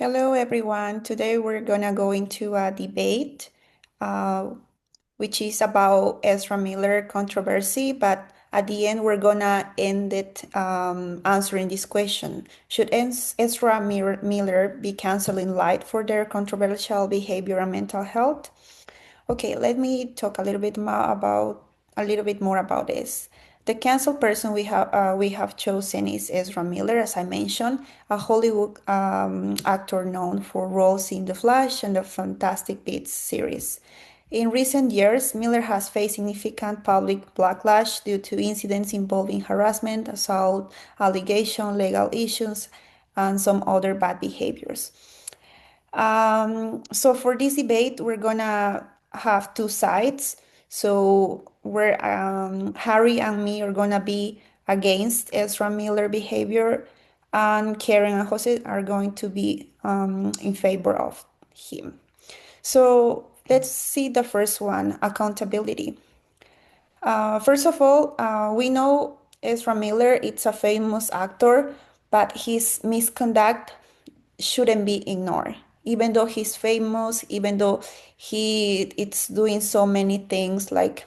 Hello, everyone. Today we're gonna go into a debate, uh, which is about Ezra Miller controversy, but at the end we're gonna end it answering this question. Should Ezra Miller be canceled in light for their controversial behavior and mental health? Okay, let me talk a little bit more about this. The cancel person we have chosen is Ezra Miller, as I mentioned, a Hollywood actor known for roles in The Flash and the Fantastic Beasts series. In recent years, Miller has faced significant public backlash due to incidents involving harassment, assault, allegation, legal issues, and some other bad behaviors. So for this debate, we're gonna have two sides. So where Harry and me are gonna be against Ezra Miller behavior, and Karen and Jose are going to be in favor of him. So let's see the first one, accountability. First of all, we know Ezra Miller, it's a famous actor, but his misconduct shouldn't be ignored. Even though he's famous, even though he it's doing so many things like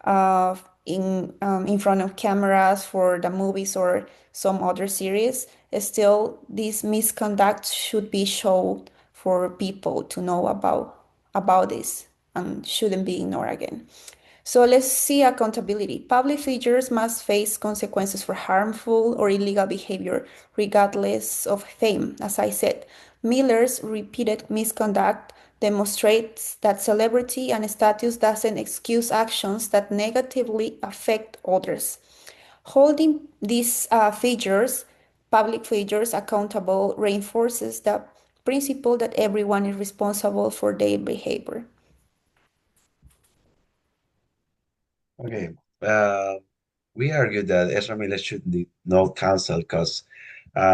uh, in front of cameras for the movies or some other series, still this misconduct should be shown for people to know about this and shouldn't be ignored again. So let's see accountability. Public figures must face consequences for harmful or illegal behavior, regardless of fame. As I said, Miller's repeated misconduct demonstrates that celebrity and status doesn't excuse actions that negatively affect others. Holding these public figures, accountable reinforces the principle that everyone is responsible for their behavior. Okay. Uh, we argue that Ezra Miller should be not cancelled because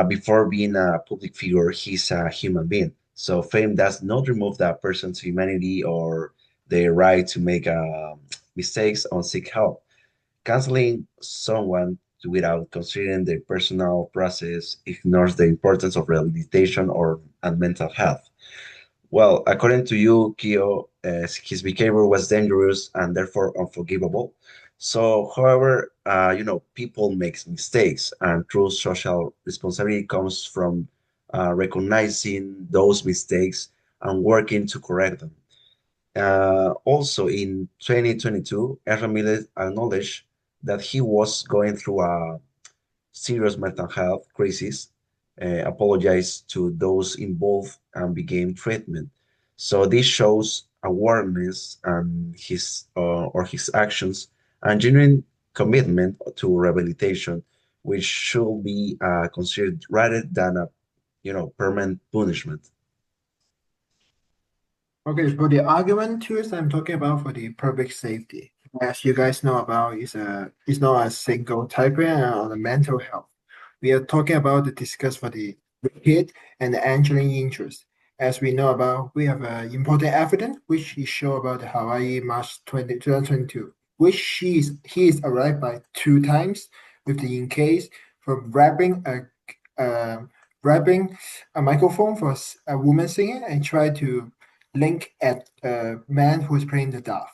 before being a public figure, he's a human being. So fame does not remove that person's humanity or their right to make mistakes or seek help. Canceling someone without considering their personal process ignores the importance of rehabilitation or and mental health. Well, according to you, Kyo, his behavior was dangerous and therefore unforgivable. So, however, people make mistakes, and true social responsibility comes from recognizing those mistakes and working to correct them. Also, in 2022, Ezra Miller acknowledged that he was going through a serious mental health crisis, apologized to those involved, and began treatment. So this shows awareness and his actions and genuine commitment to rehabilitation, which should be considered rather than a permanent punishment. Okay, for the argument tools, I'm talking about for the public safety. As you guys know about, is not a single type on the mental health. We are talking about the discuss for the hit and the entering interest. As we know about, we have important evidence which is show about the Hawaii March 2022, which he is arrived by two times with the in case for uh, grabbing a microphone for a woman singer and try to link at a man who is playing the dove.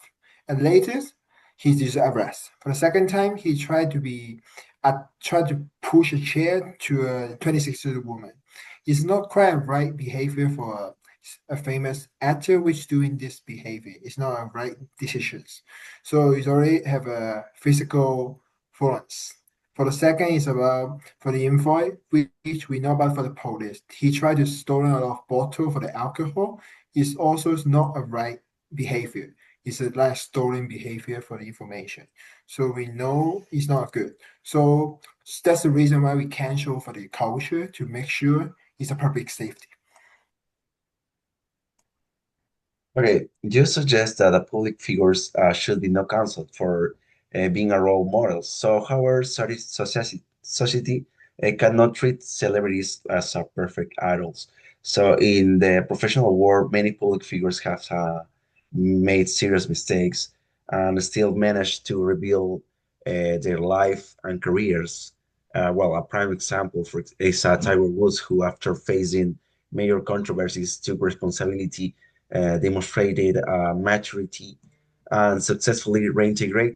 And later, he is arrested. For the second time, he tried to push a chair to a 26-year-old woman. It's not quite a right behavior for a famous actor which doing this behavior. It's not a right decisions. So it's already have a physical violence. For the second is about for the invoice, which we know about for the police. He tried to steal a lot of bottle for the alcohol is also not a right behavior. It's a like stolen behavior for the information. So we know it's not good. So that's the reason why we cancel for the culture to make sure it's a public safety. Okay, you suggest that the public figures should be not cancelled for being a role model. So, however, society cannot treat celebrities as perfect idols. So, in the professional world, many public figures have made serious mistakes and still managed to rebuild their life and careers. Well, a prime example is Tiger Woods, who, after facing major controversies, took responsibility, demonstrated maturity, and successfully reintegrated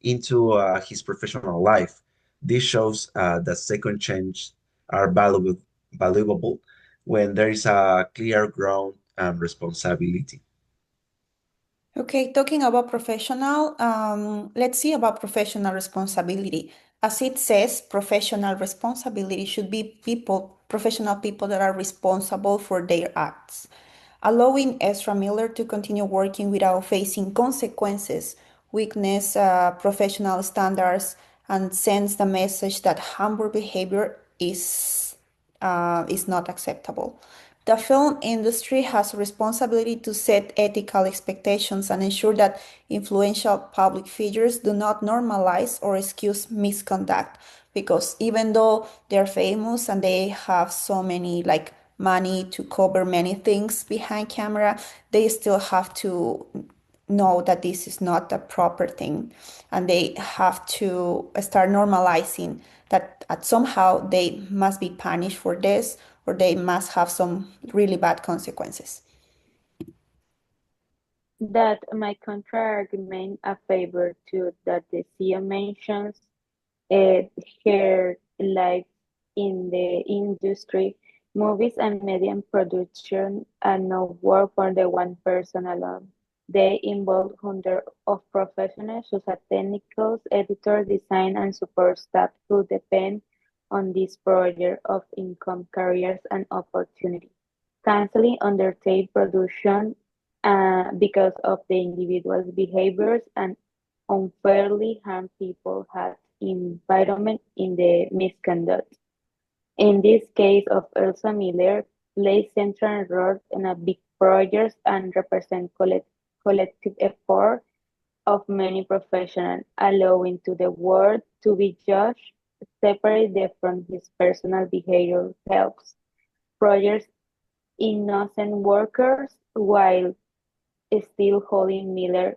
into his professional life. This shows that second change are valuable when there is a clear ground and responsibility. Okay, talking about professional, let's see about professional responsibility. As it says, professional responsibility should be professional people that are responsible for their acts. Allowing Ezra Miller to continue working without facing consequences, weakness, professional standards, and sends the message that harmful behavior is not acceptable. The film industry has a responsibility to set ethical expectations and ensure that influential public figures do not normalize or excuse misconduct. Because even though they're famous and they have so many like money to cover many things behind camera, they still have to know that this is not the proper thing, and they have to start normalizing that at somehow they must be punished for this, or they must have some really bad consequences. That my counter-argument a favor to that the CEO mentions uh, her life in the industry, movies and media production are no work for the one person alone. They involve hundreds of professionals such as technicals, editors, design, and support staff who depend on this project of income, careers, and opportunity. Canceling undertake production because of the individual's behaviors and unfairly harm people had environment in the misconduct. In this case of Elsa Miller, plays central role in a big project and represent collective effort of many professionals, allowing to the world to be judged separately from his personal behavior helps projects innocent workers while still holding Miller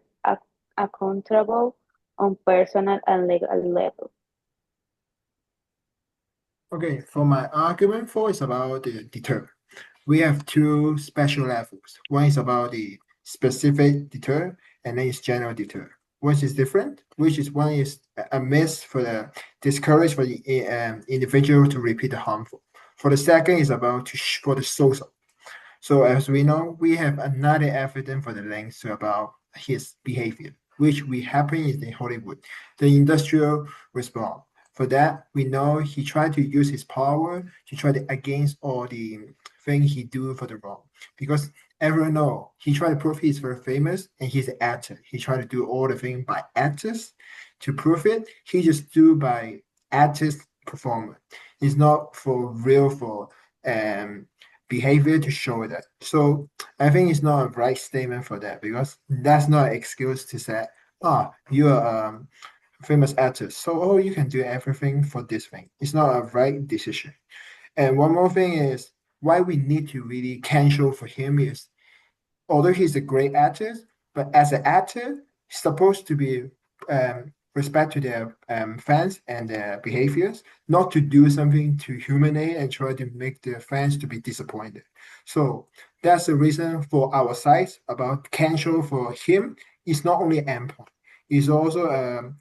accountable on personal and legal level. Okay, for my argument for is about the deter. We have two special levels. One is about the specific deter, and then it's general deter. Which is different, which is one is a miss for the discourage for the individual to repeat the harmful. For the second is about for the social. So as we know, we have another evidence for the links to about his behavior, which we happen is in Hollywood, the industrial response. For that, we know he tried to use his power to try to against all the thing he do for the wrong. Because everyone know he tried to prove he's very famous and he's an actor. He tried to do all the thing by actors to prove it. He just do by actors performer. It's not for real for um behavior to show that. So I think it's not a right statement for that because that's not an excuse to say, you're a famous actor, so you can do everything for this thing. It's not a right decision. And one more thing is why we need to really cancel for him is although he's a great artist, but as an actor, he's supposed to be respect to their fans and their behaviors, not to do something to humiliate and try to make their fans to be disappointed. So that's the reason for our side about cancel for him. It's not only endpoint, it's also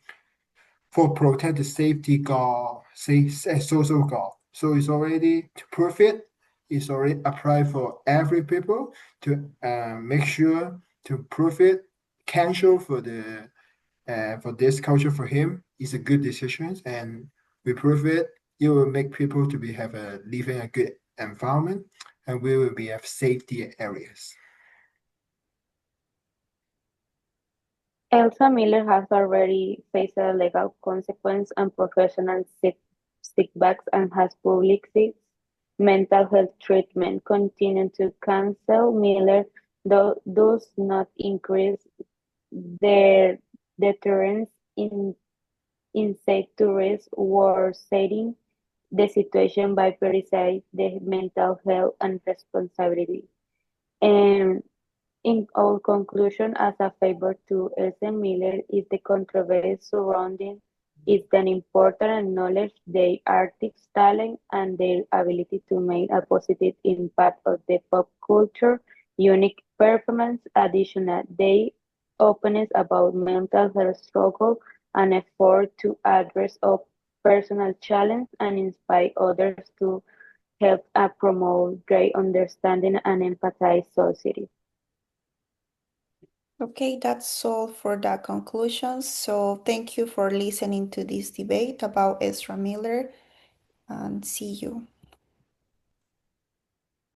for protect the safety goal, say social goal. So it's already to prove it. It's already applied for every people to make sure to prove it. Cancel for this culture for him is a good decision, and we prove it. It will make people to be have a living a good environment, and we will be have safety areas. Elsa Miller has already faced a legal consequence and professional setbacks and has public mental health treatment. Continuing to cancel Miller does not increase their deterrence in safe tourists worsening the situation by prioritizing the mental health and responsibility. And in our conclusion, as a favor to Elsa Miller, is the controversy surrounding It's then important to acknowledge their artistic talent and their ability to make a positive impact on the pop culture. Unique performance, additional, their openness about mental health struggle and effort to address of personal challenge and inspire others to help promote great understanding and empathize society. Okay, that's all for the conclusions. So thank you for listening to this debate about Ezra Miller and see you.